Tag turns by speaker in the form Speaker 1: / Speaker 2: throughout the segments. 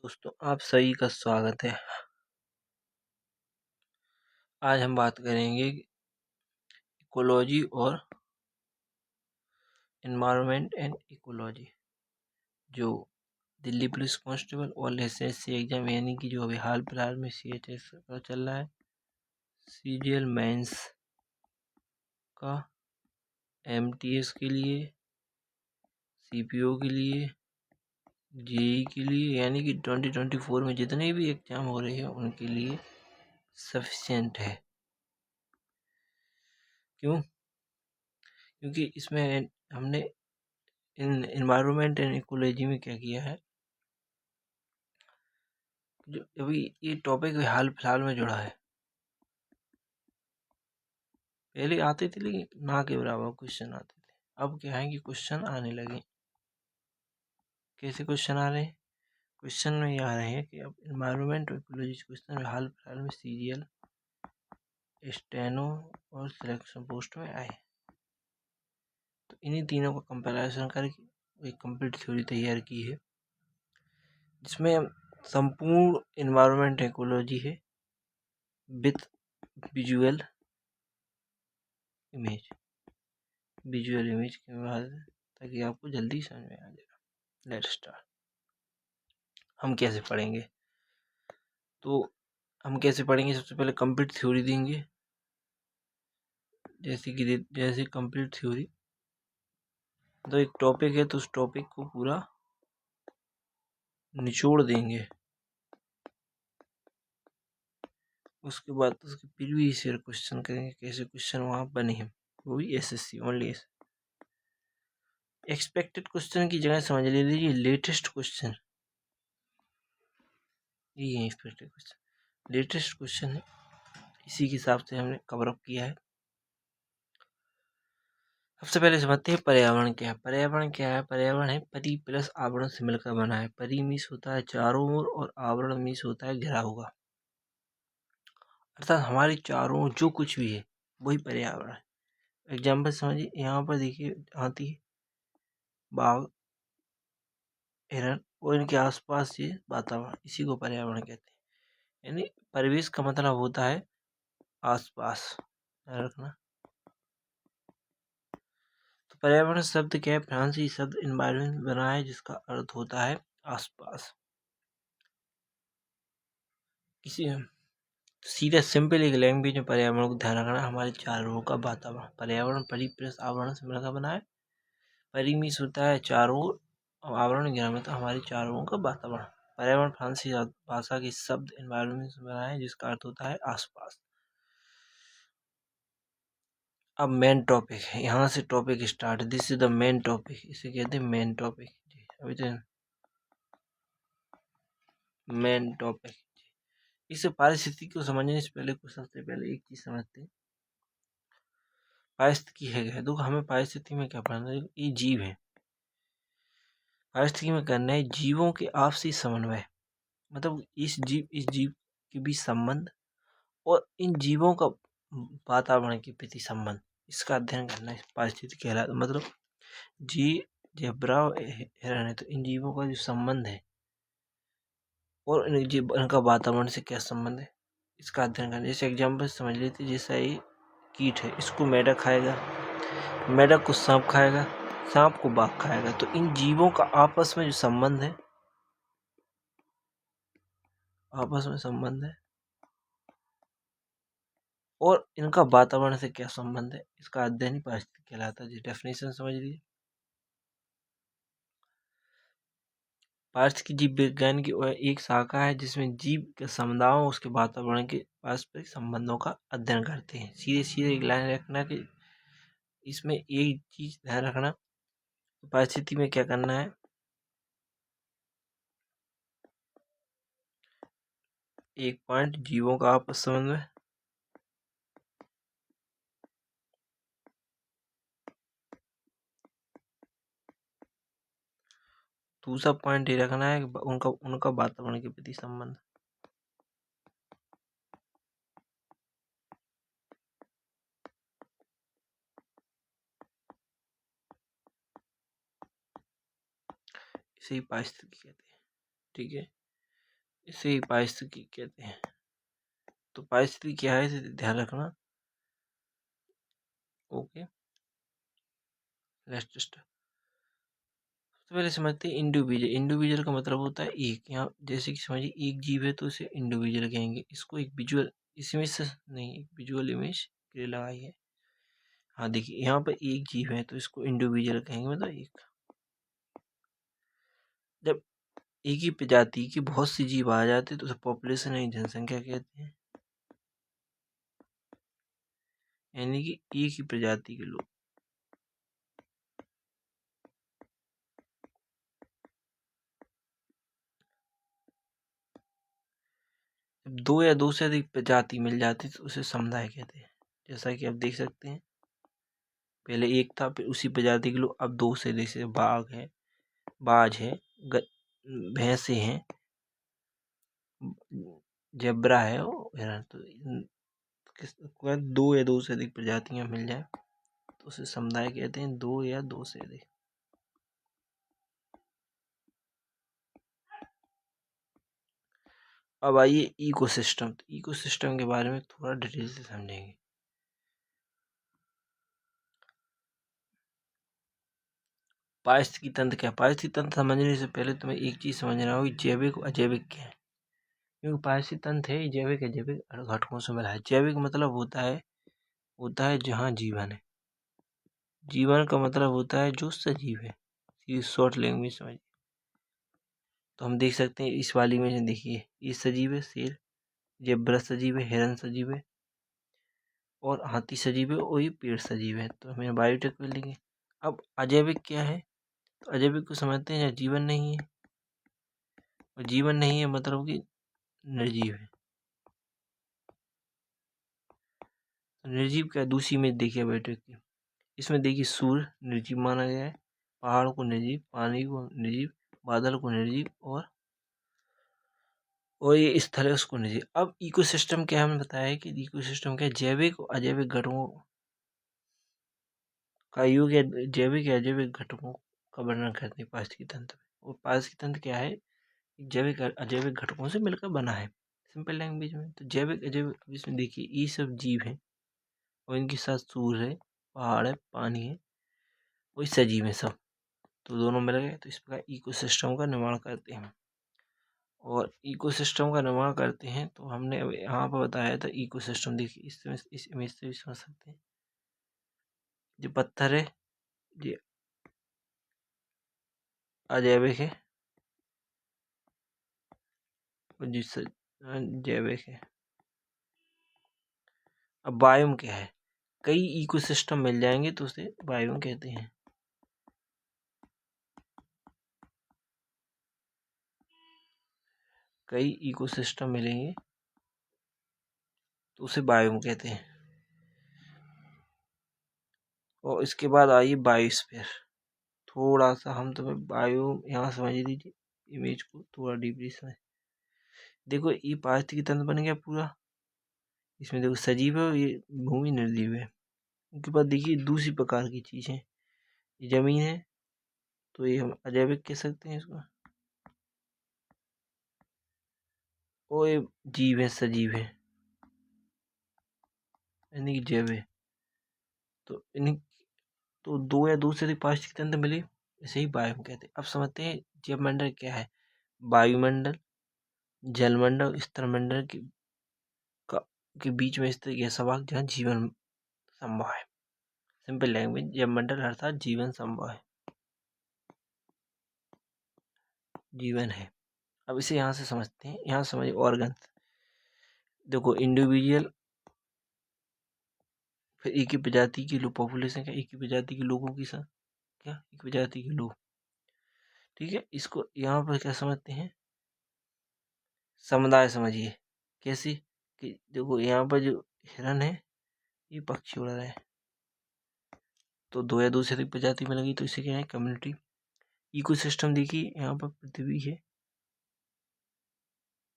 Speaker 1: दोस्तों, आप सभी का स्वागत है। आज हम बात करेंगे इकोलॉजी और एनवायरनमेंट एंड इकोलॉजी, जो दिल्ली पुलिस कांस्टेबल और एसएससी एग्जाम यानी कि जो अभी हाल फिलहाल में सीएचएस का चल रहा है, सीजीएल मेंस का, एमटीएस के लिए, सीपीओ के लिए, जेई के लिए, यानी कि 2024 में जितने भी एग्जाम हो रहे हैं उनके लिए सफिशिएंट है। क्यों? क्योंकि इसमें हमने इन एनवायरनमेंट एंड इकोलॉजी में क्या किया है, जो अभी ये टॉपिक हाल फिलहाल में जुड़ा है। पहले आते थे लेकिन ना के बराबर क्वेश्चन आते थे। अब क्या है कि क्वेश्चन आने लगे। कैसे क्वेश्चन आ रहे हैं? क्वेश्चन में ये आ रहे हैं कि अब एनवायरनमेंट और इकोलॉजी क्वेश्चन में हाल फिलहाल में सीरियल, स्टेनो और सिलेक्शन पोस्ट में आए। तो इन्हीं तीनों का कंपैरिजन करके एक कंप्लीट थ्योरी तैयार की है, जिसमें संपूर्ण एनवायरनमेंट इकोलॉजी है विथ विजुअल इमेज के बाद, ताकि आपको जल्दी समझ में आ जाएगा। Let's start. हम कैसे पढ़ेंगे? तो हम कैसे पढ़ेंगे? सबसे पहले कंप्लीट थ्योरी देंगे, जैसे कंप्लीट थ्योरी। तो एक टॉपिक है तो उस टॉपिक को पूरा निचोड़ देंगे। उसके बाद उसके प्रीवियस ईयर क्वेश्चन करेंगे, कैसे क्वेश्चन वहाँ बने हैं, वो भी एसएससी ओनली। एक्सपेक्टेड क्वेश्चन की जगह समझ लीजिए लेटेस्ट क्वेश्चन। ये है एक्सपेक्टेड क्वेश्चन, लेटेस्ट क्वेश्चन है, इसी के हिसाब से हमने कवर अप किया है। सबसे पहले समझते हैं पर्यावरण क्या है। पर्यावरण क्या है? पर्यावरण है परि प्लस आवरण से मिलकर बना है। परि मीन्स होता है चारों ओर और आवरण मीन्स होता है घिरा हुआ, अर्थात हमारे चारों ओर जो कुछ भी है वही पर्यावरण है। एग्जाम्पल समझिए, यहाँ पर देखिए हाथी, बाघ, हिरण और इनके आसपास ये वातावरण, इसी को पर्यावरण कहते हैं। यानी परिवेश का मतलब होता है आसपास, ध्यान रखना। तो पर्यावरण शब्द क्या है? फ्रांसीसी शब्द एनवायरमेंट बना है, जिसका अर्थ होता है आसपास। किसी सीधा सिंपल एक लैंग्वेज में पर्यावरण को ध्यान रखना, हमारे चारों ओर का वातावरण। पर्यावरण परि प्लस आवरण से मिलकर बना है। परि मीन्स होता है चारों ओर, आवरण घिरा मतलब हमारे चारों ओर का वातावरण। पर्यावरण फ्रांसीसी भाषा के शब्द एनवायरमेंट से बना है, जिसका अर्थ होता है आसपास। अब मेन टॉपिक है, यहाँ से topic start. This is the main topic, इसे कहते हैं मेन टॉपिक। अभी तो मेन टॉपिक। इस पारिस्थितिकी को समझने से पहले कुछ सबसे पहले एक चीज समझते हैं, पारिस्थितिकी है क्या। देखो, हमें पारिस्थितिकी में क्या पढ़ना है? ये जीव है। पारिस्थितिकी में करना है जीवों के आपसी समन्वय, मतलब इस जीव के बीच संबंध और इन जीवों का वातावरण के प्रति संबंध, इसका अध्ययन करना है। पारिस्थितिकी कहलाता मतलब जी जेब्रा हिरण है, तो इन जीवों का जो संबंध है और इनका वातावरण से क्या संबंध है, इसका अध्ययन करना। जैसे एग्जाम्पल समझ लेते, जैसा ये कीट है, इसको मेढक खाएगा, मेढक को सांप खाएगा, सांप को बाघ खाएगा। तो इन जीवों का आपस में जो संबंध है, आपस में संबंध है और इनका वातावरण से क्या संबंध है, इसका अध्ययन ही पारिस्थितिकी कहलाता है। डेफिनेशन समझ लीजिए। पारिस्थितिकी जीव विज्ञान की एक शाखा है, जिसमें जीव के समुदायों उसके वातावरण के पारस्परिक संबंधों का अध्ययन करते हैं। सीधे सीधे एक लाइन रखना कि इसमें एक चीज ध्यान रखना, पारिस्थितिकी में क्या करना है, एक पॉइंट जीवों का आपस संबंध में, दूसरा पॉइंट ये रखना है उनका उनका वातावरण के प्रति संबंध। इसे ही पारिस्थितिकी कहते हैं। ठीक है, इसे पारिस्थितिकी कहते हैं। तो पारिस्थितिकी क्या है, इसे ध्यान रखना। Okay, let's start. सबसे पहले समझते हैं इंडिविजुअल। इंडिविजुअल का मतलब होता है एक। यहाँ जैसे कि समझिए एक जीव है तो इसे इंडिविजुअल कहेंगे। इसको एक विजुअल इसमें से नहीं, एक विजुअल इमेज के लिए लगाई है। हाँ देखिए, यहाँ पर एक जीव है तो इसको इंडिविजुअल कहेंगे, मतलब एक। जब एक ही प्रजाति की बहुत सी जीव आ जाते तो उसे पॉपुलेशन यानी जनसंख्या कहते हैं। यानी कि एक ही प्रजाति के लोग। जब दो या दो से अधिक प्रजाति मिल जाती तो उसे समुदाय कहते हैं। जैसा कि आप देख सकते हैं, पहले एक था, फिर उसी प्रजाति के लोग अब दो से, जैसे बाघ है, बाज है, भैंसे हैं, जेब्रा है और हिरण। तो दो या दो से अधिक प्रजातियां मिल जाए तो उसे समुदाय कहते हैं, दो या दो से अधिक। अब आइए इकोसिस्टम। तो इकोसिस्टम के बारे में थोड़ा डिटेल से समझेंगे। पारिस्थितिकी तंत्र क्या है? पारिस्थितिकी तंत्र समझने से पहले तुम्हें एक चीज समझना होगी, जैविक और अजैविक क्या है। क्योंकि पारिस्थितिकी तंत्र है जैविक अजैविक घटकों से मिला है। जैविक मतलब होता है जहाँ जीवन है। जीवन का मतलब होता है जो सजीव है। ये शॉर्ट लैंग्वेज समझ। तो हम देख सकते हैं इस वाली में, देखिए ये सजीव है, शेर, जेब्रा सजीव है, हिरन सजीव है और हाथी सजीव है और ये पेड़ सजीव है। तो हमें बायोटेक में लेंगे। अब अजैविक क्या है? तो अजैविक को समझते हैं जहाँ जीवन नहीं है। और जीवन नहीं है मतलब कि निर्जीव है। तो निर्जीव क्या? दूसरी में देखिए बायोटेक की, इसमें देखिए सूर्य निर्जीव माना गया है, पहाड़ को निर्जीव, पानी को निर्जीव, बादल को निर्जीव और ये स्थल है उसको निर्जीव। अब इकोसिस्टम क्या है, हमने बताया है कि इकोसिस्टम क्या है, जैविक और अजैविक घटकों का योग या जैविक या अजैविक घटकों का वर्णन करते हैं पारिस्थितिकी तंत्र में। और पारिस्थितिकी तंत्र क्या है, जैविक और अजैविक घटकों से मिलकर बना है, सिंपल लैंग्वेज में। तो जैविक अजैविक, इसमें देखिए ये सब जीव हैं और इनके साथ सूर्य है, पहाड़ है, पानी है, वही सजीव है सब। तो दोनों मिल गए तो इस प्रकार इकोसिस्टम का निर्माण करते हैं। और इकोसिस्टम का निर्माण करते हैं तो हमने अब यहाँ पर बताया था इकोसिस्टम। देखिए इस इमेज से भी समझ सकते हैं। जो पत्थर है ये अजैविक है और जिस जैविक है। अब बायोम क्या है? कई इकोसिस्टम मिल जाएंगे तो उसे बायोम कहते हैं। कई इकोसिस्टम मिलेंगे तो उसे बायोम कहते हैं। और इसके बाद आइए बायोस्फीयर। थोड़ा सा हम तुम्हें बायो यहाँ समझ दीजिए, इमेज को थोड़ा डीपली समझ। देखो ये पारिस्थितिकी तंत्र बन गया पूरा। इसमें देखो सजीव है और ये भूमि निर्जीव है। उनके बाद देखिए दूसरी प्रकार की चीज है, ये जमीन है तो ये हम अजैविक कह सकते हैं इसको। और ये जीव है, सजीव है, यानी कि जैव है। तो इन्हें तो दो या दो से अधिक पारिस्थितिक तंत्र मिले, इसे ही बायोम कहते हैं। अब समझते हैं जैव मंडल क्या है। वायुमंडल, जलमंडल, स्थलमंडल के बीच में स्थित ऐसा भाग जहाँ जीवन संभव है। सिंपल लैंग्वेज, जैव मंडल अर्थात जीवन संभव है, जीवन है। अब इसे यहाँ से समझते हैं, यहाँ समझिए ऑर्गन्स। देखो इंडिविजुअल, फिर एक ही प्रजाति की लोग, पॉपुलेशन का एक ही प्रजाति के लोगों की क्या, एक प्रजाति के लोग। ठीक है, इसको यहाँ पर क्या समझते हैं, समुदाय समझिए। कैसे कि देखो यहाँ पर जो हिरन है ये पक्षी उड़ रहा है, तो दो या दो से अधिक प्रजाति में लगी तो इसे क्या है, कम्युनिटी। इकोसिस्टम देखिए, यहाँ पर पृथ्वी है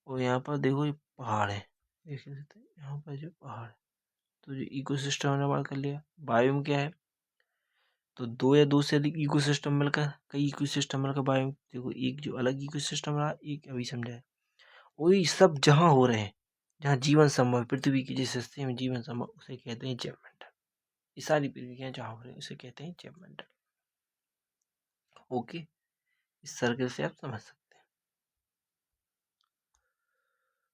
Speaker 1: और यहाँ पर देखो ये पहाड़ है, देख सकते हैं यहाँ पर जो पहाड़ है। तो जो इकोसिस्टम ने बात कर लिया। बायोम क्या है, तो दो या दो से अधिक इकोसिस्टम मिलकर, कई इकोसिस्टम मिलकर बायोम। देखो एक जो अलग इकोसिस्टम रहा, एक अभी समझा है। वही सब जहाँ हो रहे हैं, जहाँ जीवन संभव है, पृथ्वी की जिस हिस्से में जीवन संभव, उसे कहते हैं जैवमंडल। ये सारी प्रक्रियाएं जहाँ हो रही है उसे कहते हैं जैवमंडल। ओके, इस सर्कल से आप समझ सकते हैं।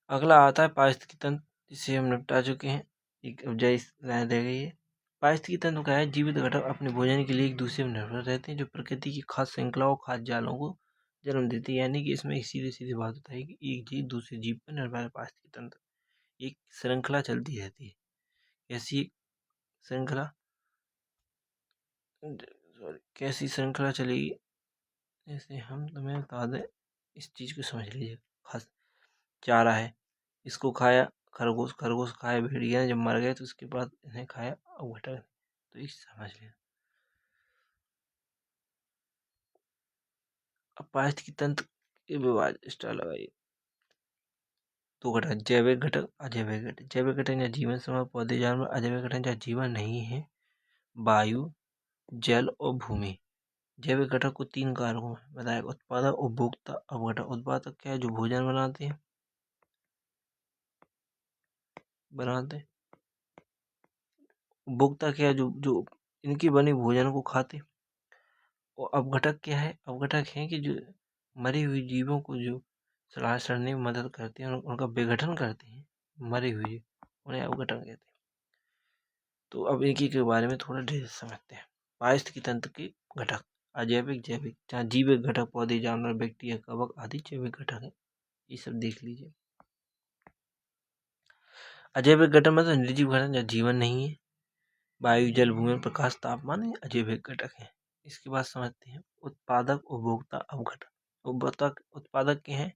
Speaker 1: अगला आता है पारिस्थितिकी तंत्र, जिसे हम निपटा चुके हैं। एक अवजाई रह गई है। पारिस्थितिकी तंत्र का है, जीवित घटक अपने भोजन के लिए एक दूसरे में निर्भर रहते हैं, जो प्रकृति की खाद्य श्रृंखलाओं खाद्य जालों को जन्म देती है। यानी कि इसमें एक सीधे सीधी बात होता है कि एक जीव दूसरे जीव पर निर्भर है। पारिस्थितिकी तंत्र एक श्रृंखला चलती रहती है। कैसी श्रृंखला, सॉरी, कैसी श्रृंखला चलेगी, जैसे हम तुम्हें बता दें, इस चीज को समझ लीजिए। खास चारा है, इसको खाया खरगोश, खरगोश खाया भेड़िया, जब मर गए तो उसके बाद इन्हें खाया अवघटक। तो ये समझ लिया। अब पारिस्थितिकी तंत्र के विभाजन स्टाइल लगाइए। दो घटक, जैविक घटक, अजैविक घटक। जैविक घटक जहाँ जीवन समय पौधे जानवर, अजैविक घटक जहाँ जीवन नहीं है, वायु, जल और भूमि। जैविक घटक को तीन कारकों में बताया, उत्पादक, उपभोक्ता, अवघटक। उत्पादक क्या है, जो भोजन बनाते हैं, उपभोक्ता क्या है, जो जो इनकी बनी भोजन को खाते। और अवघटक क्या है, अवघटक है कि जो मरे हुए जीवों को जो सलाह सड़ने में मदद करते हैं और उनका विघटन करते हैं, मरे हुए जीव, उन्हें अवघटन कहते हैं। तो अब एक ही के बारे में थोड़ा ढेर समझते हैं। पारिस्थितिकी तंत्र के घटक, अजैविक, जैविक। जहाँ जीविक घटक पौधे जानवर व्यक्ति या कवक आदि जैविक घटक है, ये सब देख लीजिए। अजैविक घटक मतलब निर्जीव घटक जहाँ जीवन नहीं है, वायु, जल, भूमि, प्रकाश, तापमान, ये अजैविक घटक है। इसके बाद समझते हैं उत्पादक, उपभोक्ता, अवघटक। उपभोक्ता उत्पादक के हैं,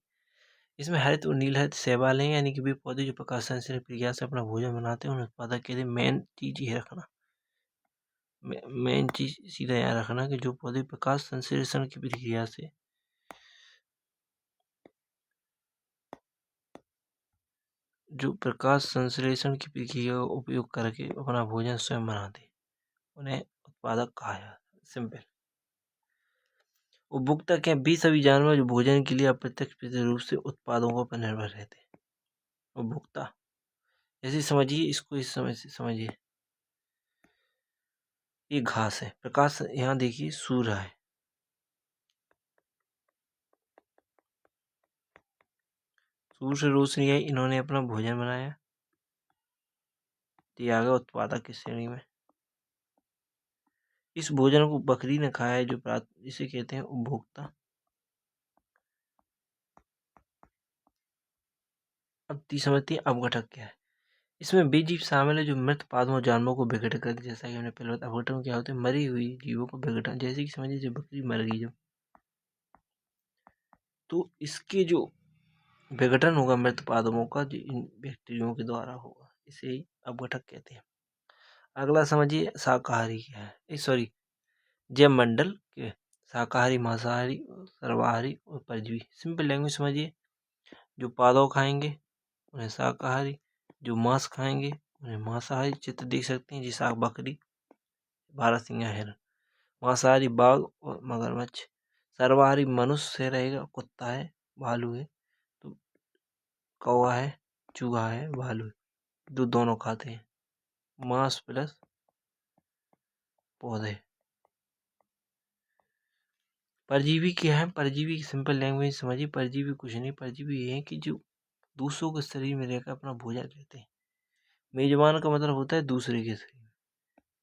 Speaker 1: इसमें हरित और नीलहरित शैवाल हैं, यानी कि वे पौधे जो प्रकाश संश्लेषण प्रक्रिया से अपना भोजन बनाते हैं, उन्हें उत्पादक कहते हैं। मेन चीज ये रखना, मेन चीज सीधा याद रखना कि जो पौधे प्रकाश संश्लेषण की प्रक्रिया से जो प्रकाश संश्लेषण की प्रक्रिया का उपयोग करके अपना भोजन स्वयं बनाते हैं, उन्हें उत्पादक कहा जाता है। सिंपल। उपभोक्ता क्या, भी सभी जानवर जो भोजन के लिए अप्रत्यक्ष रूप से उत्पादों पर निर्भर रहते हैं। उपभोक्ता ऐसे समझिए, इसको इस समय से समझिए। ये घास है, प्रकाश यहाँ देखिए सूर्य है, सूर्य से रोशनी आई, इन्होंने अपना भोजन बनाया, तो ये आ गया उत्पादक की श्रेणी में। इस भोजन को बकरी ने खाया है, जो इसे कहते हैं उपभोक्ता। अब समझते हैं अवघटक क्या है। इसमें वे जीव शामिल है जो मृत पादों और जानवरों को विघटित करते, जैसा कि हमने पहले बताया। अवघटन क्या होते हैं, मरी हुई जीवों को विघटन, जैसे कि समझिए जब बकरी मर गई जब, तो इसके जो विघटन होगा मृत पादपों का, जो इन बैक्टीरियों के द्वारा होगा, इसे ही अवघटक कहते हैं। अगला समझिए शाकाहारी क्या है, सॉरी, जैव मंडल के शाकाहारी, मांसाहारी, सर्वाहारी और परजीवी। सिंपल लैंग्वेज समझिए, जो पादप खाएंगे उन्हें शाकाहारी, जो मांस खाएंगे उन्हें मांसाहारी। चित्र देख सकते हैं, जैसा बकरी, बारहसिंगा हिरन। मांसाहारी बाघ और मगरमच्छ। सर्वाहारी मनुष्य से रहेगा, कुत्ता है, भालू है, तो कौवा है, चूहा है, भालू है, जो दोनों खाते हैं, मांस प्लस पौधे। परजीवी क्या है, परजीवी की सिंपल लैंग्वेज समझिए, परजीवी कुछ नहीं, परजीवी ये है कि जो दूसरों के शरीर में रहकर अपना भोजन करते हैं। मेजबान का मतलब होता है दूसरे के शरीर में,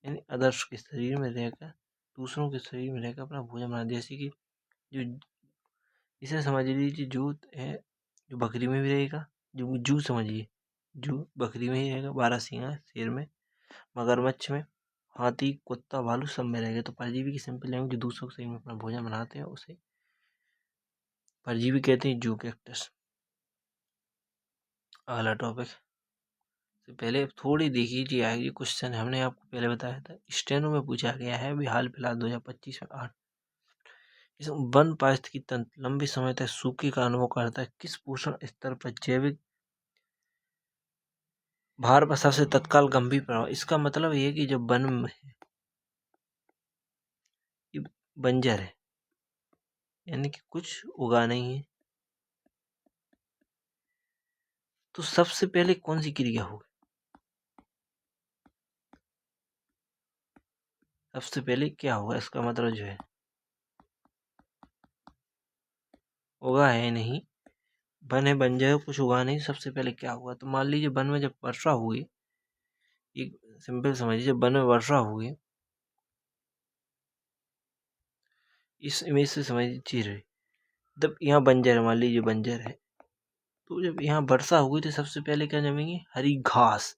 Speaker 1: यानी अदर्श के शरीर में रहकर, दूसरों के शरीर में रहकर अपना भोजन बनाना। जैसे कि जो, इसे समझ लीजिए जूत है, जो बकरी में भी रहेगा, जो जू समझिए, जू बकरी में ही रहेगा, बारहसिंगा शेर में, मगरमच्छ में, हाथी, कुत्ता, भालू सब में रहेगा। तो परजीवी की सिंपल लैंग्वेज जो दूसरों के शरीर में अपना भोजन बनाते हैं, उसे परजीवी कहते हैं, जू कैक्टस। अगला टॉपिक से पहले थोड़ी देख लीजिए, आगे क्वेश्चन हमने आपको पहले बताया था, स्टेनो में पूछा गया है अभी हाल फिलहाल 2025 में 8। इसमें वन पारिस्थितिकी तंत्र लंबे समय तक सूखे का अनुभव करता है, किस पोषण स्तर पर जैविक भार पर सबसे तत्काल गंभीर प्रभाव। इसका मतलब ये है कि जब वन में ये बंजर है, यानी कि कुछ उगा नहीं है, तो सबसे पहले कौन सी क्रिया होगी? सबसे पहले क्या होगा? इसका मतलब जो है होगा है नहीं, वन है बन जाए, कुछ होगा नहीं, सबसे पहले क्या होगा? तो मान लीजिए वन में जब वर्षा हुई, एक सिंपल समझिए, जब वन में वर्षा हुई, इस इमेज से समझिए चीज रही, जब यहाँ बंजर है, मान लीजिए बंजर है, तो जब यहाँ वर्षा होगी तो सबसे पहले क्या जमेंगे? हरी घास।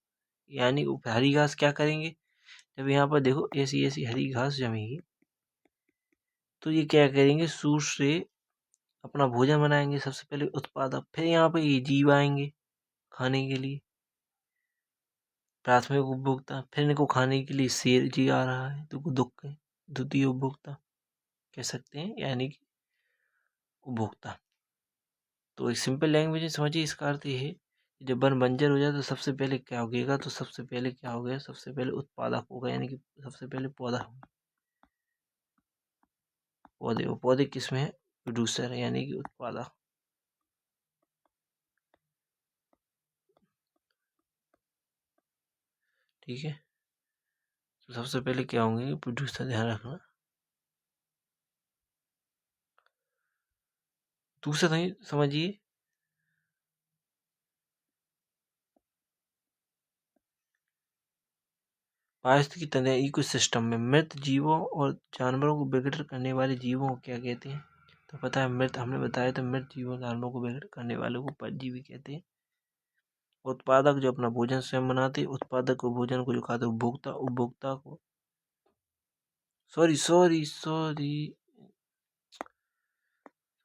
Speaker 1: यानी हरी घास क्या करेंगे? जब यहाँ पर देखो ऐसी ऐसी हरी घास जमेगी, तो ये क्या करेंगे? सूर्य से अपना भोजन बनाएंगे, सबसे पहले उत्पादक, फिर यहाँ पे ये जीव आएंगे खाने के लिए, प्राथमिक उपभोक्ता, फिर इनको खाने के लिए शेर जी आ रहा है तो दुख है द्वितीय उपभोक्ता कह सकते हैं, यानी कि उपभोक्ता। तो एक सिंपल लैंग्वेज में समझिए, इसका अर्थ ये है कि जब वन बंजर हो जाए तो सबसे पहले क्या होगा? तो सबसे पहले क्या हो गया? सबसे पहले उत्पादक होगा, यानी कि सबसे पहले पौधा होगा। पौधे, वो पौधे किसमें है? प्रोड्यूसर है, यानी कि उत्पादक। ठीक है, तो सबसे पहले क्या होंगे? प्रोड्यूसर, ध्यान रखना। दूसरा नहीं समझिए, पारिस्थितिकी तंत्र इको सिस्टम में मृत जीवों और जानवरों को विघटित करने वाले जीवों को क्या कहते हैं? तो पता है, मृत हमने बताया था, मृत जीवों जानवरों को विघटित करने वालों को परजीवी कहते हैं। उत्पादक जो अपना भोजन स्वयं बनाते, उत्पादक को भोजन को जो खाते उपभोक्ता, उपभोक्ता को sorry sorry sorry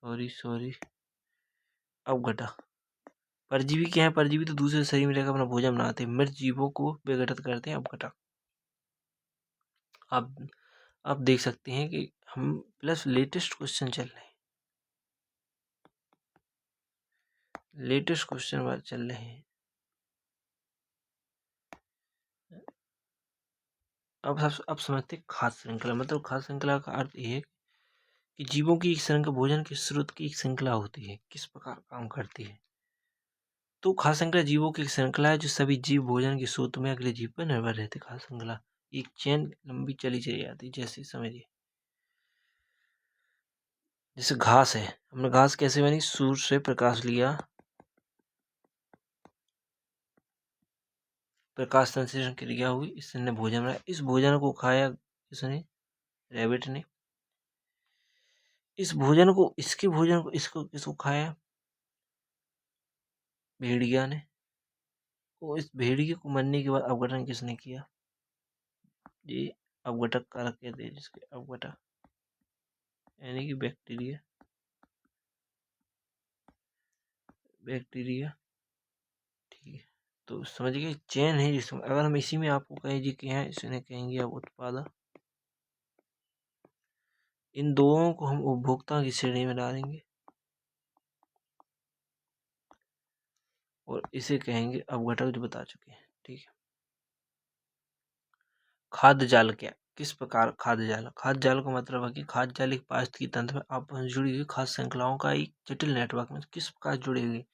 Speaker 1: sorry sorry अवघटा। परजीवी क्या है? परजीवी तो दूसरे शरीर में रहकर अपना भोजन बनाते हैं, मृत जीवों को विघटित करते हैं अवघटा। आप देख सकते हैं कि हम प्लस लेटेस्ट क्वेश्चन चल रहे हैं, लेटेस्ट क्वेश्चन चल रहे हैं। अब समझते हैं खाद्य श्रृंखला। मतलब खाद्य श्रृंखला का अर्थ ये है कि जीवों की एक श्रृंखला, भोजन के स्रोत की एक श्रृंखला होती है, किस प्रकार काम करती है। तो खाद्य श्रृंखला जीवों की एक श्रृंखला है, जो सभी जीव भोजन के स्रोत में अगले जीव पर निर्भर रहते। खाद्य श्रृंखला एक चेन लंबी चली चली जाती है। जैसे समझिए, जैसे घास है, हमने घास कैसे बनी? सूर्य से प्रकाश लिया, प्रकाश संश्लेषण क्रिया हुई, इसने भोजन बनाया, इस भोजन को खाया किसने? रैबिट ने। इस भोजन को, इसके भोजन को, इसको किसको खाया? भेड़िया ने। तो इस भेड़िए को मरने के बाद अपघटन किसने किया? ये अपघटक कारक कहते हैं जिसके, अपघटक यानी कि बैक्टीरिया, बैक्टीरिया। ठीक है, तो समझ गए, चेन है जिसमें, अगर हम इसी में आपको कहें जी कि हैं, इसने कहेंगे अब उत्पादक, इन दोनों को हम उपभोक्ता की श्रेणी में डालेंगे और इसे कहेंगे अपघटक, जो बता चुके हैं। ठीक है, खाद्य जाल क्या? किस प्रकार खाद्य जाल? खाद्य जाल का मतलब है कि खाद्य जाल एक पारिस्थितिकी तंत्र में आपस में जुड़ी हुई खाद्य श्रृंखलाओं का एक जटिल नेटवर्क में किस प्रकार जुड़ी हुई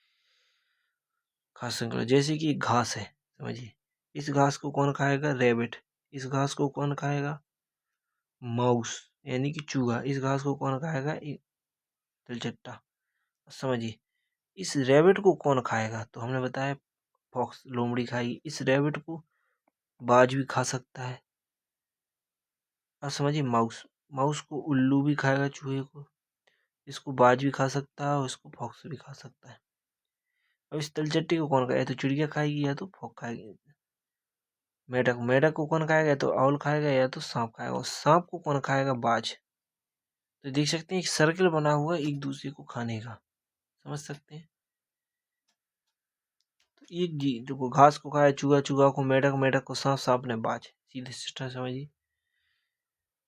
Speaker 1: खाद्य श्रृंखला। जैसे कि घास है, समझिए, इस घास को कौन खाएगा? रैबिट। इस घास को कौन खाएगा? माउस, यानी कि चूहा। इस घास को कौन खाएगा? तिलचट्टा। समझिए, इस रैबिट को कौन खाएगा? तो हमने बताया फॉक्स, लोमड़ी खाएगी। इस रैबिट को बाज भी खा सकता है। अब समझिए, माउस, माउस को उल्लू भी खाएगा, चूहे को। इसको बाज भी खा सकता है और इसको फॉक्स भी खा सकता है। अब इस तिलचट्टी को कौन खाएगा? या तो चिड़िया खाएगी या तो फॉक्स खाएगी। मेढक, मेढक को कौन खाएगा? या तो आउल खाएगा या तो सांप खाएगा। और सांप को कौन खाएगा? बाज। तो देख सकते हैं एक सर्कल बना हुआ है एक दूसरे को खाने का, समझ सकते हैं। तो एक जी देखो, घास को खाया चूहा, चूहा को मेढक, मेढक को सांप, सांप ने बाज। सीधे सिस्टम समझिए।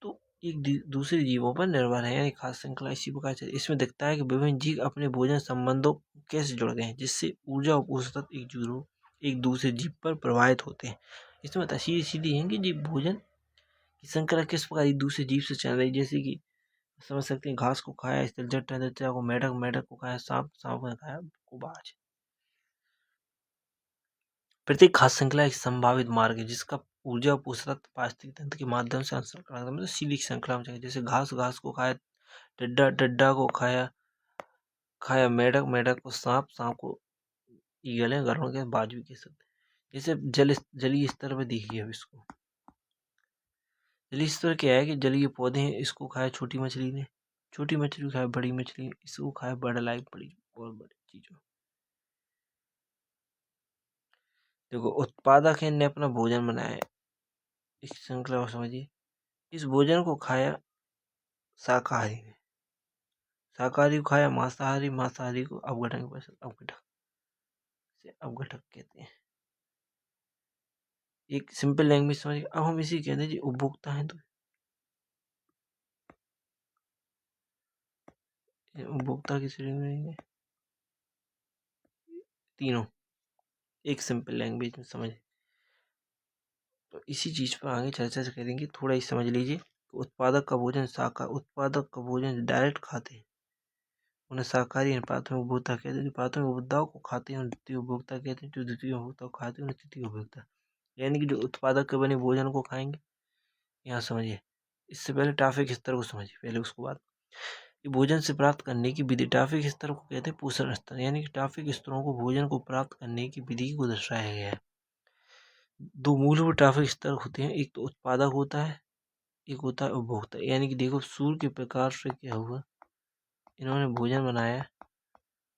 Speaker 1: तो एक दूसरे जीवों पर निर्भर है, यानी खाद्य श्रृंखला इसी प्रकार से। इसमें दिखता है कि विभिन्न जीव अपने भोजन संबंधों कैसे जुड़ गए हैं, जिससे ऊर्जा और पोषक तत्व एक दूसरे जीव पर प्रभावित होते हैं। इसमें बता सीधी सीधी है कि जीव भोजन की श्रृंखला किस प्रकार एक दूसरे जीव से चल रही है। जैसे कि समझ सकते हैं, घास को खाया तिलचट्टा, तिलचट्टा को मेढक, मेढक को खाया सांप, सांप ने खाया को बाज। प्रत्येक खाद्य श्रृंखला एक संभावित मार्ग है जिसका ऊर्जा पोषक पारिस्थितिक तंत्र के माध्यम से अनुसरण करना मतलब सीधी श्रृंखला में चाहिए। जैसे घास घास को खाया टिड्डा, टिड्डा को खाया खाया मेढक, मेढक को सांप, सांप को ईगल है, गरुड़ के बाज भी कह सकते हैं। जैसे जलीय स्तर पे देखिए अब इसको। जलीय स्तर क्या है कि जलीय पौधे हैं, इसको खाया छोटी मछली ने, छोटी मछली को खाया बड़ी मछली ने, इसको खाया बड़ा लाइक बड़ी और बड़ी चीजों। देखो उत्पादक है ने अपना भोजन बनाया है, इस श्रृंखला को समझिए। इस भोजन को खाया शाकाहारी ने, शाकाहारी को खाया मांसाहारी, मांसाहारी को अपघटन के पश्चात अपघटक से अपघटक कहते हैं। एक सिंपल लैंग्वेज समझिए। अब हम इसी कहते हैं जी उपभोक्ता हैं, तो उपभोक्ता की श्रेणी में रहेंगे तीनों, एक सिंपल लैंग्वेज में समझ। तो इसी चीज पर आगे चर्चा से करेंगे, थोड़ा ही समझ लीजिए। उत्पादक का भोजन शाकाहारी, उत्पादक का भोजन डायरेक्ट खाते हैं उन्हें शाकाहारी या प्राथमिक उपभोक्ता कहते हैं, जो प्राथमिक उपभोक्ताओं को खाते हैं, और द्वितीय उपभोक्ता कहते हैं जो द्वितीय उपभोक्ता को खाते हैं उन्हें तृतीय उपभोक्ता। यानी कि जो उत्पादक के बने भोजन को खाएंगे, यहाँ समझिए। इससे पहले ट्रैफिक स्तर को समझिए, पहले उसको बात। ये भोजन से प्राप्त करने की विधि, ट्रैफिक स्तर को कहते हैं पोषण स्तर, यानी कि ट्रैफिक स्तरों को भोजन को प्राप्त करने की विधि को दर्शाया गया है। दो मूलभूत ट्रैफिक स्तर होते हैं, एक तो उत्पादक होता है, एक होता है उपभोक्ता। यानी कि देखो सूर्य के प्रकाश से क्या हुआ, इन्होंने भोजन बनाया,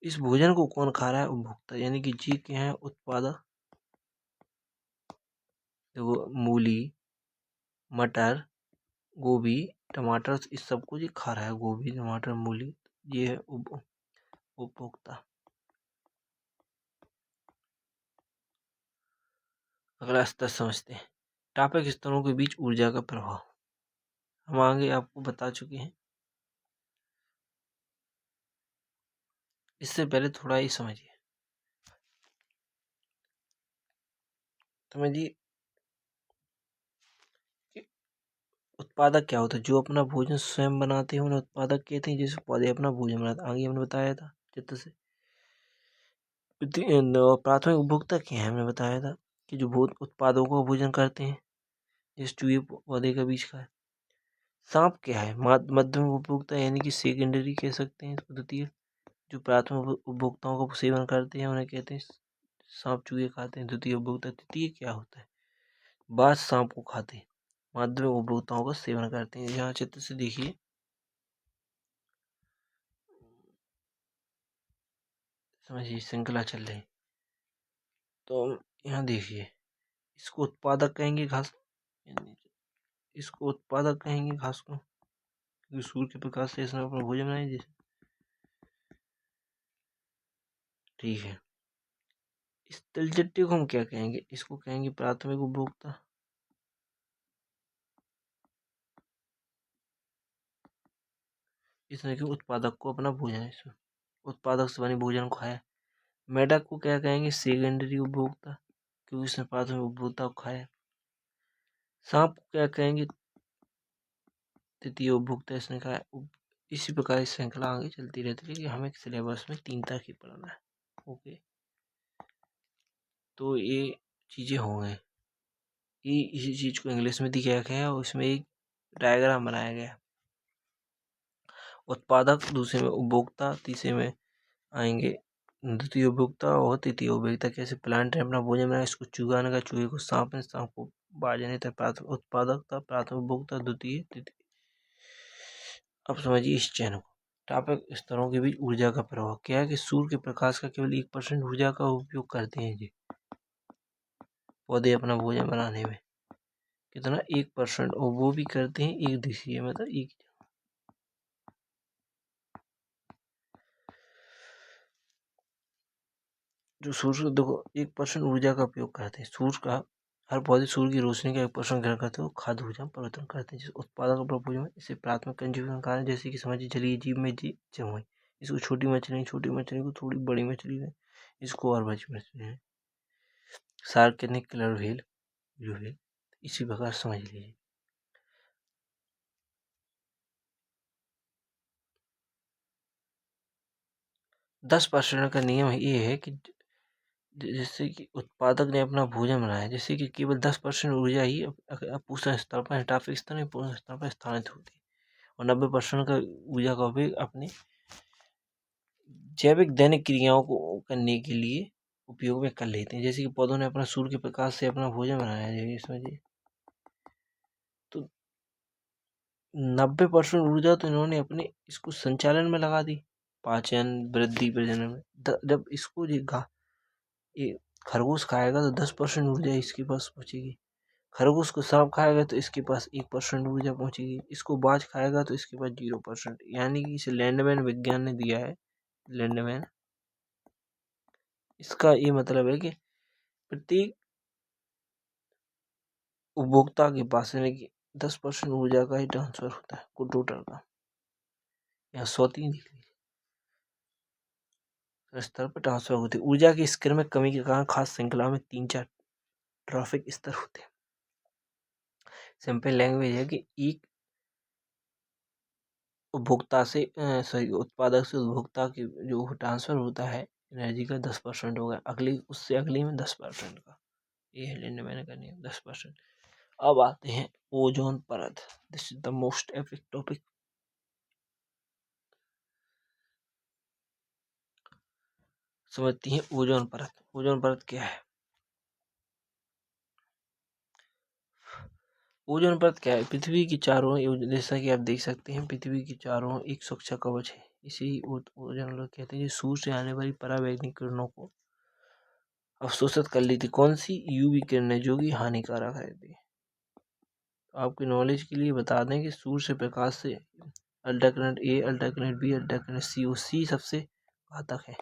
Speaker 1: इस भोजन को कौन खा रहा है, उपभोक्ता। यानी कि जी क्या है, उत्पादक। देखो मूली, मटर, गोभी, टमाटर, इस सबको ये खा रहा है, गोभी टमाटर मूली, ये है उपभोक्ता। अगला स्तर समझते हैं, तापक स्तरों के बीच ऊर्जा का प्रभाव। हम आगे आपको बता चुके हैं, इससे पहले थोड़ा ही समझिए। समझिए कि उत्पादक क्या होता है, जो अपना भोजन स्वयं बनाते हैं उन्हें उत्पादक कहते हैं। जैसे पौधे अपना भोजन बनाते हैं, आगे हमने बताया था चित्र से। प्राथमिक उपभोक्ता क्या है, हमने बताया था कि जो भोज उत्पादों को भोजन करते हैं, जिस चूहे पौधे का बीज खाए। सांप क्या है, मध्यम उपभोक्ता, यानी कि सेकेंडरी कह सकते हैं इसको, द्वितीय। जो प्राथमिक उपभोक्ताओं का सेवन करते हैं उन्हें कहते हैं सांप चूहे खाते हैं, द्वितीय उपभोक्ता। तृतीय क्या होता है, बाज सांप को खाते हैं, माध्यमिक उपभोक्ताओं का सेवन करते हैं। यहाँ चित्र से देखिए, समझिए श्रृंखला चल रही। तो यहाँ देखिए, इसको उत्पादक कहेंगे घास, इसको उत्पादक कहेंगे घास को, क्योंकि सूर्य के प्रकाश से इसने अपना भोजन बनाया जैसे। ठीक है, इस तिलचट्टे को हम क्या कहेंगे, इसको कहेंगे प्राथमिक उपभोक्ता। इसने कि उत्पादक को अपना भोजन, इसमें उत्पादक से बने भोजन को खाया। मेढक को क्या कहेंगे, सेकेंडरी उपभोक्ता, क्योंकि इसने प्राथमिक उपभोक्ता को खाया। सांप को क्या कहेंगे, तृतीय उपभोक्ता, इसने खाया। इसी प्रकार श्रृंखला आगे चलती रहती है कि हमें सिलेबस में 3 तक ही पढ़ना है। ओके, तो ये चीजें हो गए। ये इसी चीज को इंग्लिश में दिखाया गया है और इसमें एक डायग्राम बनाया गया है। उत्पादक, दूसरे में उपभोक्ता, तीसरे में आएंगे द्वितीय उपभोक्ता और तृतीय उपभोक्ता। कैसे प्लांट ने अपना भोजन बनाया, इसको चूहा ने, चूहे को सांप ने, सांप को बाज ने, प्राथमिक उत्पादक था, प्राथमिक उपभोक्ता, द्वितीय, तृतीय। अब समझिए इस चैन को। तापक स्तरों के बीच ऊर्जा का प्रभाव क्या है कि सूर्य के प्रकाश का केवल 1% ऊर्जा का उपयोग करते हैं जी पौधे अपना भोजन बनाने में। कितना, 1%, और वो भी करते हैं एक दिशीय, मतलब एक। जो सूर्य, देखो 1% ऊर्जा का उपयोग करते हैं सूर्य का, हर पौधे सूर्य की रोशनी का 1% ग्रहण करते हैं, वो खाद्य ऊर्जा में परिवर्तन करते हैं। जिस उत्पादक का भोजन इसे प्राथमिक कंजूगेशन कारण, जैसे कि समझिए जलीय जीव में जी जमुई, इसको छोटी मछली को थोड़ी बड़ी मछली में, इसको और बड़ी मछली में, सार्वजनिक कलर व्हेल जो है, इसी प्रकार समझ लीजिए। 10% का नियम ये है कि जिससे कि उत्पादक ने अपना भोजन बनाया, जैसे कि केवल 10% ऊर्जा ही अपूर्ण स्तर पर ट्रैफिक स्तर में पूर्ण स्तर पर स्थानित होती है, और 90% का ऊर्जा का उपयोग अपने जैविक दैनिक क्रियाओं को करने के लिए उपयोग में कर लेते हैं। जैसे कि पौधों ने अपना सूर्य के प्रकाश से अपना भोजन बनाया है, इसमें जी तो 90% ऊर्जा तो इन्होंने अपने इसको संचालन में लगा दी, पाचन, वृद्धि, प्रजनन में। जब इसको ये खरगोश खाएगा तो 10% ऊर्जा इसके पास पहुंचेगी। खरगोश को सांप खाएगा तो इसके पास 1% ऊर्जा पहुंचेगी। इसको बाज खाएगा तो इसके पास 0%। यानी कि इसे लैंडमैन विज्ञान ने दिया है, लैंडमैन। इसका ये मतलब है कि प्रत्येक उपभोक्ता के पास यानी कि 10% ऊर्जा का ही ट्रांसफर होता है कुल टोटल का। यहाँ 103 स्तर पर ट्रांसफर होती है। ऊर्जा की स्तर में कमी के कारण खास श्रृंखला में 3-4 ट्रॉफिक स्तर होते हैं। सिंपल लैंग्वेज है कि एक उपभोक्ता से सॉरी उत्पादक से उपभोक्ता की जो ट्रांसफर होता है एनर्जी का 10% होगा, अगली उससे अगली में 10% का। ये है लेने मैंने करनी है 10%। अब आते हैं ओजोन परत। This is the most epic topic. समझती हैं ओजोन परत। ओजोन परत क्या है? ओजोन परत क्या है? पृथ्वी की चारों ओर, जैसा कि आप देख सकते हैं, पृथ्वी की चारों ओर एक सुरक्षा कवच है। इसे ही ओजोन लोग कहते हैं, जो सूर्य से आने वाली पराबैंगनी किरणों को अवशोषित कर ली थी। कौन सी? यूवी किरणें, जो कि हानिकारक रहती है। तो आपकी नॉलेज के लिए बता दें कि सूर्य से प्रकाश से ultraviolet A, ultraviolet B, ultraviolet C, और सी सबसे घातक है।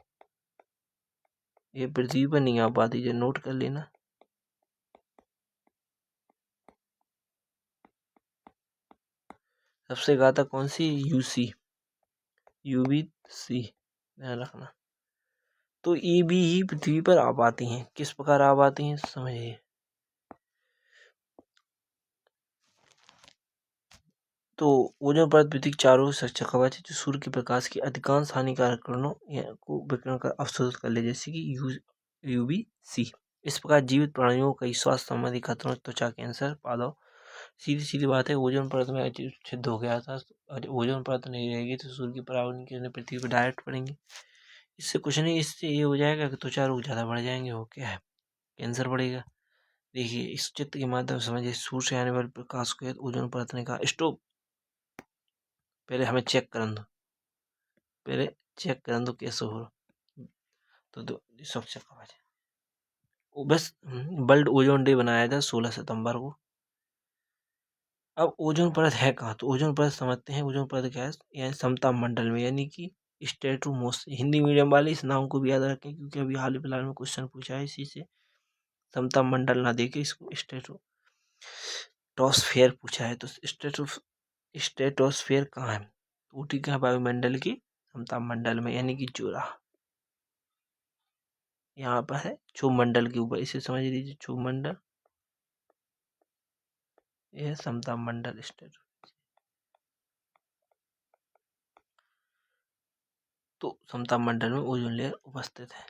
Speaker 1: ये पृथ्वी पर नहीं आ पाती, जो नोट कर लेना। सबसे घातक कौन सी? यूसी, यूवी सी, ध्यान रखना। तो ये भी ही पृथ्वी पर आ पाती हैं। किस प्रकार आ पाती हैं समझिए। तो ओजोन परत पृथ्वी के चारों ओर सुरक्षा कवच है, जो सूर्य के प्रकाश की अधिकांश हानिकारक किरणों को विकिरण कर अवशोषित कर ले, जैसे कि यूवी सी। इस प्रकार जीवित प्राणियों कई स्वास्थ्य संबंधी खतरों, त्वचा कैंसर, पादप। सीधी सीधी बात है, ओजोन परत में छिद्र हो गया था, और ओजोन परत नहीं रहेगी तो सूर्य की पराबैंगनी किरणें पृथ्वी पर डायरेक्ट पड़ेंगी। इससे कुछ नहीं, इससे ये हो जाएगा कि त्वचा रोग ज़्यादा बढ़ जाएंगे। वो क्या है? कैंसर बढ़ेगा। देखिए इस चित्र के माध्यम से समझिए। सूर्य से आने वाले प्रकाश को ओजोन परत ने कहा स्टॉप, पहले हमें चेक करन दो, पहले चेक करन दो कैसे हो रहा। तो सुरक्षा कवच है वो बस। वर्ल्ड ओजोन डे बनाया था 16 सितंबर को। अब ओजोन परत है कहाँ? तो ओजोन परत समझते हैं। ओजोन परत क्या है? यानी समताप मंडल में, यानी कि स्ट्रेटोमोस। हिंदी मीडियम वाले इस नाम को भी याद रखें, क्योंकि अभी हाल फिलहाल में क्वेश्चन पूछा है इसी से। समताप मंडल ना देके इसको स्ट्रेटोस्फेयर पूछा है। तो स्ट्रेटोस्फेयर कहाँ है? तो ऊटी का वायुमंडल की समताप मंडल में, यानी कि जोरा यहाँ पर है, क्षोभमंडल के ऊपर। इसे समझ लीजिए, क्षोभमंडल, यह समताप मंडल स्टेट। तो समताप मंडल में ओजोन लेयर उपस्थित है।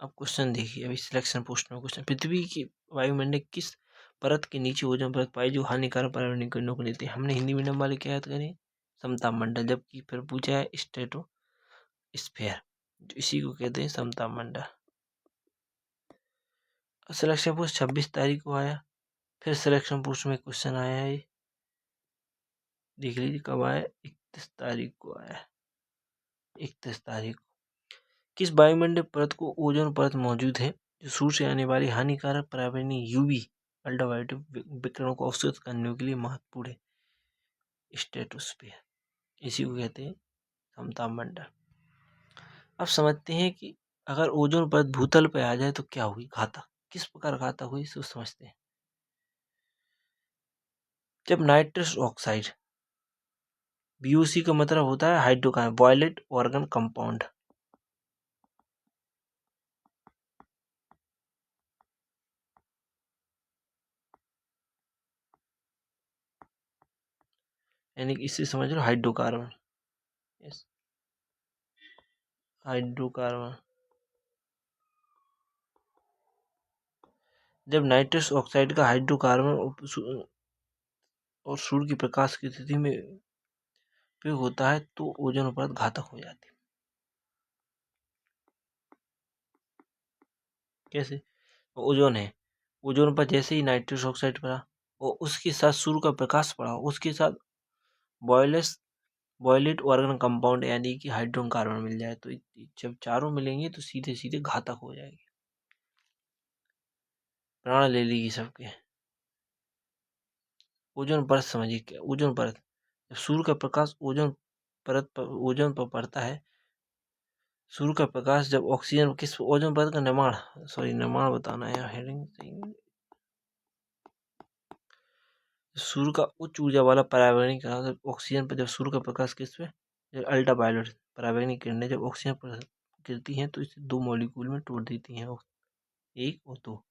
Speaker 1: अब क्वेश्चन देखिए, अभी सिलेक्शन पोस्ट में क्वेश्चन। पृथ्वी की वायुमंडल किस परत के नीचे ओजोन परत पाई जो हानिकारक पर्यावरणीय किरणों को लेती है? हमने हिंदी मीडियम वाले क्या याद करें? समताप मंडल। जबकि फिर पूछा है स्ट्रेटो स्फेयर, जो इसी को कहते हैं समताप मंडल। सिलेक्शन पोस्ट 26 तारीख को आया। फिर सिलेक्शन पोस्ट में क्वेश्चन आया है, देख लीजिए कब आया, 31 तारीख को आया। 31 तारीख को। किस वायुमंडल परत को ओजोन परत मौजूद है, जो सूर्य से आने वाली हानिकारक पर्यावरणीय यूवी अल्ट्रावायलेट विकिरणों को अवशोषित करने के लिए महत्वपूर्ण है? स्ट्रेटोस्फीयर, इसी को कहते हैं समताप मंडल। अब समझते हैं कि अगर ओजोन परत भूतल पर आ जाए तो क्या हुई? घातक। किस प्रकार घातक हुई इसको समझते हैं। जब नाइट्रस ऑक्साइड, बीओसी का मतलब होता है हाइड्रोकार्बन, वॉयलेट ऑर्गन कंपाउंड। यानी कि इससे समझ लो हाइड्रोकार्बन। Yes, hydrocarbon. जब नाइट्रस ऑक्साइड का हाइड्रोकार्बन और सूर्य के प्रकाश की स्थिति में उपयोग होता है तो ओजोन परत घातक हो जाती है। कैसे? ओजोन है, ओजोन पर जैसे ही नाइट्रस ऑक्साइड पड़ा और उसके साथ सूर्य का प्रकाश पड़ा, उसके साथ बॉयलेट ऑर्गन कंपाउंड यानी कि हाइड्रोजन कार्बन मिल जाए तो जब चारों मिलेंगे तो सीधे सीधे घातक हो जाएगी, प्राण ले लेगी सबके। ओजोन परत समझिए क्या? ओजोन परत, जब सूर्य का प्रकाश ओजोन पर पड़ता है, सूर्य का प्रकाश जब ऑक्सीजन किस ओजोन परत का निर्माण बताना है हेडिंग सही। सूर्य का उच्च ऊर्जा वाला परावैंगिक ऑक्सीजन पर जब सूर्य का प्रकाश किस पे, जब अल्ट्रावायलेट परावैंगिक किरणें जब ऑक्सीजन पर गिरती हैं तो इसे दो मॉलिक्यूल में तोड़ देती हैं, एक और दो।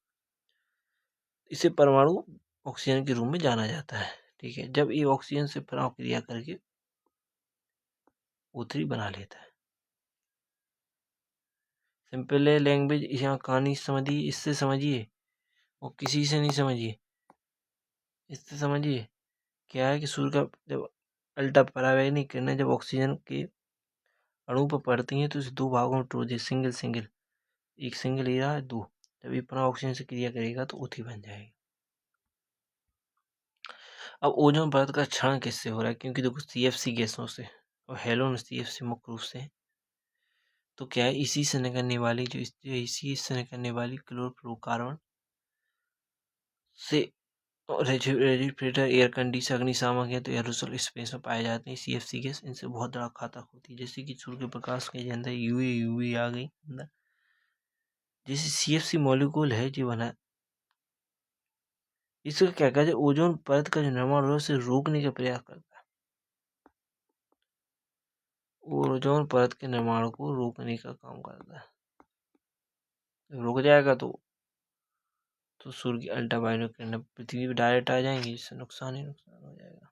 Speaker 1: इसे परमाणु ऑक्सीजन के रूप में जाना जाता है। ठीक है, जब ये ऑक्सीजन से पराव क्रिया करके O3 बना लेता है। सिंपल है लैंग्वेज, यहाँ कहानी समझिए, इससे समझिए और किसी से नहीं समझिए, इससे समझिए। क्या है कि सूर्य का जब अल्ट्रा परावैंगिक किरणें जब ऑक्सीजन के अणु पर पड़ती हैं तो इसे दो भागों में तोड़ दिए, सिंगल सिंगल, एक सिंगल ले रहा है दो, जब ये पुनः ऑक्सीजन से क्रिया करेगा तो O3 बन जाएगी। अब ओजोन परत का क्षरण किससे हो रहा है? क्योंकि देखो CFC गैसों से और हेलोन CFC मुख्य रूप से, तो क्या है इसी से निकलने वाली इसी से निकलने वाली क्लोरोफ्लोरोकार्बन से रेफ्रिजरेटर, एयर कंडीशनर, अग्निशामक है तो एरोसोल स्पेस में पाए जाते हैं। CFC गैस इनसे बहुत ज़्यादा घातक होती है, जैसे कि सूर्य के प्रकाश के अंदर यूवी आ गई अंदर, जैसे CFC मॉलिक्यूल है जो बना, इसका क्या कहते हैं, ओजोन परत का जो निर्माण है उसे रोकने का प्रयास करता है, ओजोन परत के निर्माण को रोकने का काम करता है। रुक जाएगा तो सूर्य की अल्ट्रावायलेट किरणें पृथ्वी पर डायरेक्ट आ जाएंगी, जिससे नुकसान ही नुकसान हो जाएगा।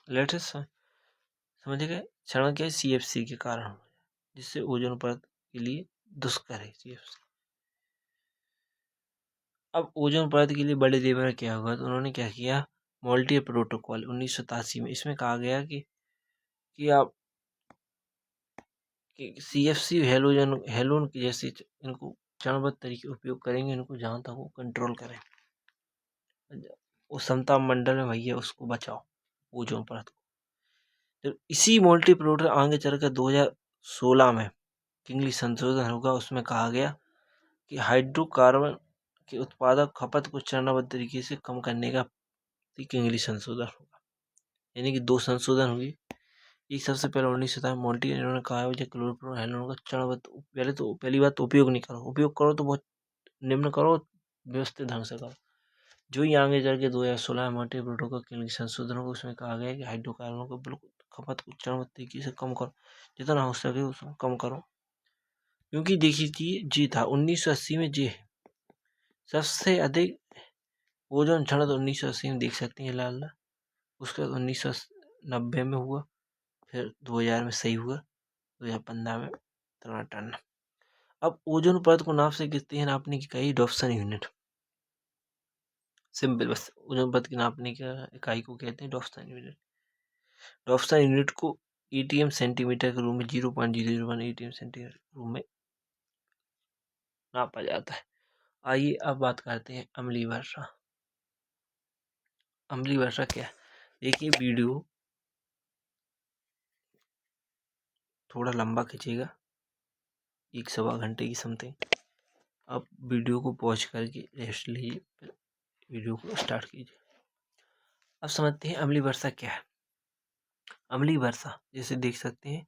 Speaker 1: लेटेस्ट समझ गए, क्षरण क्या है? CFC के कारण, जिससे ओजोन परत के लिए दुष्कर है CFC। अब ओजोन परत के लिए बड़े लेवल में क्या हुआ, तो उन्होंने क्या किया, मोल्टियर प्रोटोकॉल 1987 में, इसमें कहा गया कि आप कि CFC हेलोन की जैसे इनको चरणबद्ध तरीके उपयोग करेंगे, इनको जहाँ तक हो कंट्रोल करें, उस समता मंडल में भैया उसको बचाओ ओजोन परत को। जब इसी मोल्टी प्रोटर आगे चलकर 2016 में किंगली संशोधन होगा, उसमें कहा गया कि हाइड्रोकार्बन के उत्पादक खपत को चरणबद्ध तरीके से कम करने का किंगली संशोधन होगा, यानी कि दो संशोधन हुई। एक सबसे पहले 1997 मोल्टी इन्होंने कहा है क्लोरोफ्लोरोहेलोन का चरणबद्ध, पहली बात तो उपयोग नहीं करो, उपयोग करो तो बहुत निम्न करो, व्यवस्थित ढंग से करो। जो ही आगे चल के 2016 मोल्टी प्रोटोकॉल के संशोधन होगा, उसमें कहा गया कि हाइड्रोकार्बन को बिल्कुल खपत को चरणबद्ध तरीके से कम करो, जितना हो सके उसको कम करो। क्योंकि देखिए जी था 1980 में जी सबसे अधिक ओजोन क्षरण तो 1980 में देख सकते हैं लाल, उसके बाद 1990 में हुआ, फिर 2000 में सही हुआ, 2015 में टन। अब ओजोन परत को नाप से कितने हैं नापने की कई डॉप्सन यूनिट, सिंपल, बस ओजोन परत की नापने की इकाई को कहते हैं डॉप्सन यूनिट। डॉप्सन यूनिट को ATM सेंटीमीटर के रूप में 0.001 ATM सेंटीमीटर के रूप में नापा जाता है। आइए अब बात करते हैं अम्लीय वर्षा। अम्लीय वर्षा क्या है? देखिए वीडियो थोड़ा लंबा खींचेगा, 1-1.25 घंटे की समथिंग। आप वीडियो को पॉज करके रेस्ट लीजिए, फिर वीडियो को स्टार्ट कीजिए। अब समझते हैं अम्लीय वर्षा क्या है। अम्लीय वर्षा जैसे देख सकते हैं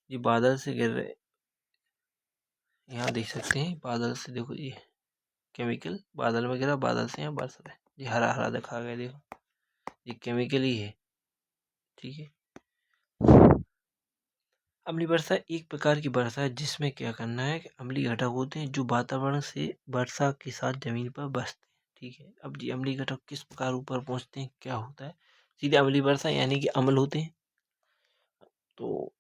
Speaker 1: ये बादल से गिर रहे, यहाँ देख सकते हैं बादल से, देखो ये केमिकल बादल में गिरा, बादल से यहाँ बरस रहा है, ये हरा हरा दिखा गया, देखो ये केमिकल ही है। ठीक है, अम्लीय वर्षा एक प्रकार की वर्षा है जिसमें क्या करना है कि अम्लीय घटक होते हैं जो वातावरण से वर्षा के साथ जमीन पर बसते हैं। ठीक है, अब ये अम्लीय घटक किस प्रकार ऊपर पहुंचते हैं, क्या होता है, सीधे अम्लीय वर्षा यानी कि अम्ल होते हैं, तो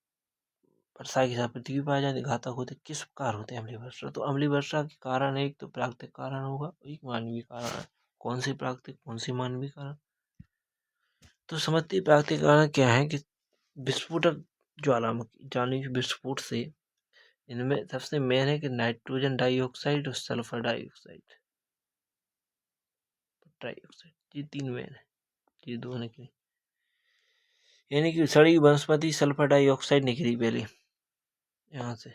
Speaker 1: वर्षा के साथ पृथ्वी पर आ जाते घातक होते। किस प्रकार होते हैं अम्लीय वर्षा? तो अम्लीय वर्षा के कारण एक तो प्राकृतिक कारण होगा, एक मानवीय कारण है। कौन से प्राकृतिक, कौन से मानवीय कारण? तो समझते प्राकृतिक कारण क्या है कि विस्फोटक ज्वालामुखी यानी विस्फोट से इनमें सबसे मेन है कि नाइट्रोजन डाइऑक्साइड और सल्फर डाइऑक्साइड, ये तीन मेन है, ये दो निकली। यानी कि सड़ी वनस्पति सल्फर डाइऑक्साइड निकली पहले यहाँ से,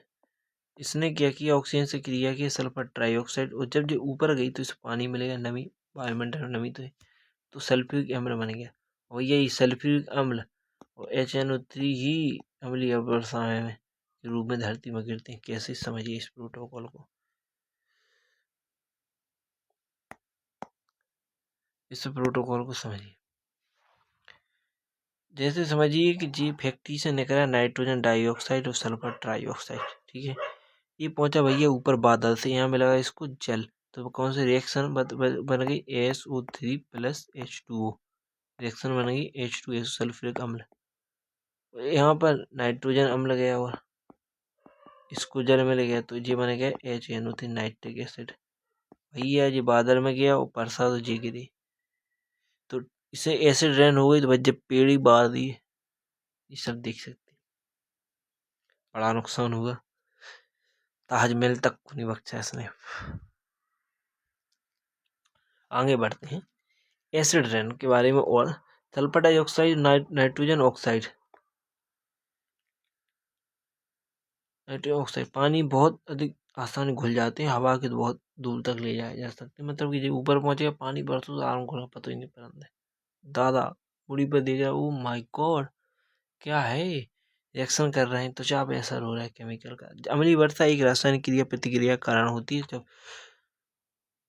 Speaker 1: इसने क्या किया, ऑक्सीजन से क्रिया की सल्फर डाइऑक्साइड, और जब जो ऊपर गई तो इसे पानी मिलेगा, नमी, वायुमंडल में नमी तो सल्फ्यूरिक अम्ल बन गया। और यही सल्फ्यूरिक अम्ल और HNO3 ही अम्लीय वर्षाएं में के रूप में धरती में गिरते हैं। कैसे समझिए इस प्रोटोकॉल को, इस प्रोटोकॉल को समझिए। जैसे समझिए कि जी फैक्ट्री से निकला नाइट्रोजन डाइऑक्साइड और सल्फर ट्राइऑक्साइड, ठीक है, ये पहुंचा भैया ऊपर बादल से, यहाँ मिला इसको जल, तो कौन सी रिएक्शन बन गई, SO3 प्लस H2O, रिएक्शन बन गई H2SO सल्फ्यूरिक अम्ल। यहाँ पर नाइट्रोजन अम्ल गया और इसको जल में ले गया तो ये बन गया HNO3 नाइट्रिक एसिड। भैया ये बादल में गया और बरसात तो जी गिरी, तो इसे एसिड रेन हो गई, तो भैया पेड़ ही बाढ़ दिए, ये सब देख सकते, बड़ा नुकसान हुआ, ताजमहल तक को नहीं बख्शा इसने। आगे बढ़ते हैं एसिड रेन के बारे में। और sulphur dioxide, nitrogen oxide, nitrogen oxide पानी बहुत अधिक आसानी घुल जाते हैं, हवा के तो बहुत दूर तक ले जाए जा सकते हैं, मतलब कि जब ऊपर पहुंचेगा पानी बरसों से आराम घुला, पता ही नहीं पड़ता है। दादा पूरी पर देख रहा, ओ माय गॉड, क्या है, रिएक्शन कर रहे हैं, त्वचा पे असर हो रहा है केमिकल का। अम्लीय वर्षा एक रासायनिक क्रिया प्रतिक्रिया का कारण होती है, जब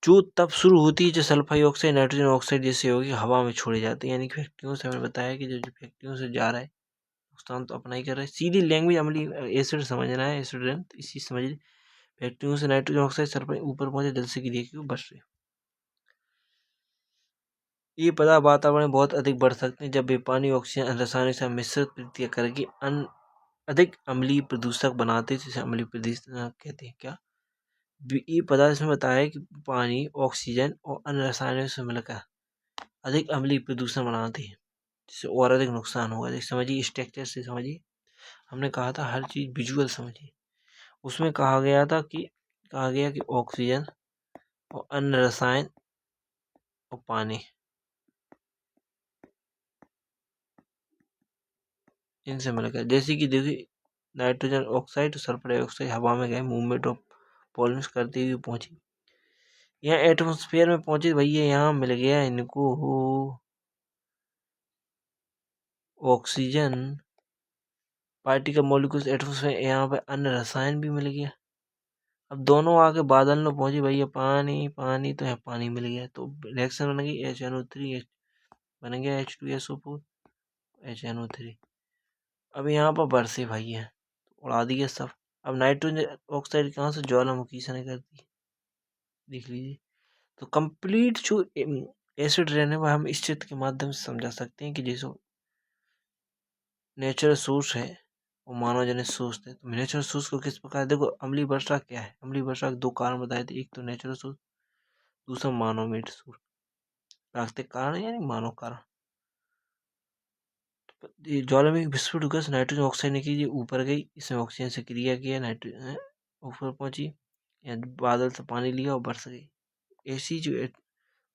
Speaker 1: जो तब शुरू होती है जब सल्फर ऑक्साइड नाइट्रोजन ऑक्साइड जैसे होगी हवा में छोड़े जाते हैं। यानी कि फैक्ट्रियों से हमें बताया कि जो फैक्ट्रियों से जा रहा है नुकसान तो अपना ही कर रहा है। सीधी लैंग्वेज अम्लीय एसिड समझना है, एसिड रेन, तो इसी समझ, फैक्ट्रियों से नाइट्रोजन ऑक्साइड सल्फर ऊपर पहुंचे जल से गिरी क्यों बच रहे, ये पदार्थ वातावरण में बहुत अधिक बढ़ सकते हैं जब वे पानी ऑक्सीजन रासायनिक से मिश्रित प्रतिक्रिया करके अधिक अम्लीय प्रदूषक बनाते हैं, जिसे अम्लीय प्रदूषक कहते हैं। क्या ये पदार्थ इसमें बताया है कि पानी ऑक्सीजन और अन्य रसायनों से मिलकर अधिक अम्लीय प्रदूषण बनाते हैं, जिससे और अधिक नुकसान होगा। जैसे समझिए स्ट्रक्चर से समझिए, हमने कहा था हर चीज़ विजुअल समझिए, उसमें कहा गया कि ऑक्सीजन और अन्य रसायन और पानी, इनसे मिलकर, जैसे कि देखिए नाइट्रोजन ऑक्साइड और सल्फर डाइऑक्साइड हवा में गए, मूवमेंट ऑफ पॉल्यूशन करते हुए पहुंची, यहाँ एटमोस्फेयर में पहुंचे भैया, यहाँ मिल गया इनको ऑक्सीजन पार्टिकल मॉलिक्यूल्स एटमोस्फेयर, यहाँ पे अन्य रसायन भी मिल गया। अब दोनों आके बादल में पहुंचे भैया, पानी पानी, तो यहाँ पानी मिल गया, तो रिएक्शन बन गई HNO3 बन गया H2SO4 HNO3। अब यहाँ पर बरसे भैया, उड़ा दिया सब। अब नाइट्रोजन ऑक्साइड कहाँ से, ज्वालामुखी से निकलती है, देख लीजिए। तो कंप्लीट जो एसिड रहने वाला हम इस चित्र के माध्यम से समझा सकते हैं कि जैसे नेचुरल सोर्स है वो मानव जनित सोर्स थे। तो नेचुरल सोर्स को किस प्रकार देखो, अम्लीय वर्षा क्या है, अम्लीय वर्षा के दो कारण बताए थे, एक तो नेचुरल सोर्स, दूसरा मानव मेड सोर्स, प्राकृतिक कारण यानी मानव कारण। ये ज्वालामुखी विस्फोट गैस नाइट्रोजन ऑक्साइड ने की ऊपर गई, इसमें ऑक्सीजन से क्रिया किया, नाइट्रोजन ऊपर पहुंची, या बादल से पानी लिया और बरस गई। ऐसी जो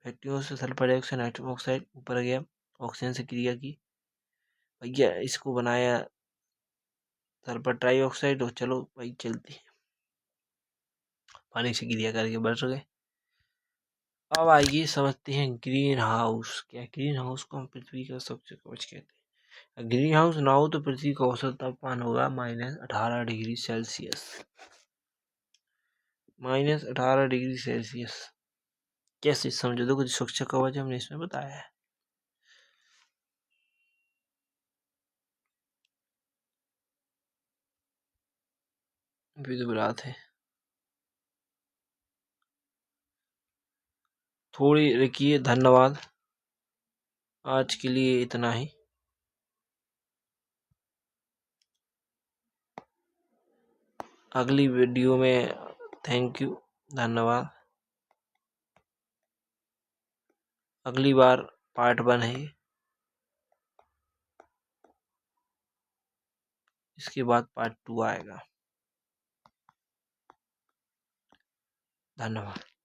Speaker 1: फैक्ट्रियों से सल्फर डाइऑक्साइड नाइट्रोजन ऑक्साइड ऊपर गया, ऑक्सीजन से क्रिया की भैया, इसको बनाया सल्फर ट्राइऑक्साइड, और चलो भाई चलती है, पानी से क्रिया करके बढ़ गए। अब आइए समझते हैं ग्रीन हाउस क्या है। ग्रीन हाउस को हम पृथ्वी का सबसे कवच कहते हैं। ग्रीन हाउस ना हो तो पृथ्वी का औसत तापमान होगा -18 डिग्री सेल्सियस, -18 डिग्री सेल्सियस। कैसे समझो, देखो सुरक्षा कवच हमने इसमें बताया है। विदुरात है, थोड़ी रुकिए, धन्यवाद, आज के लिए इतना ही। अगली वीडियो में। थैंक यू, धन्यवाद। अगली बार पार्ट 1 है, इसके बाद पार्ट 2 आएगा। धन्यवाद।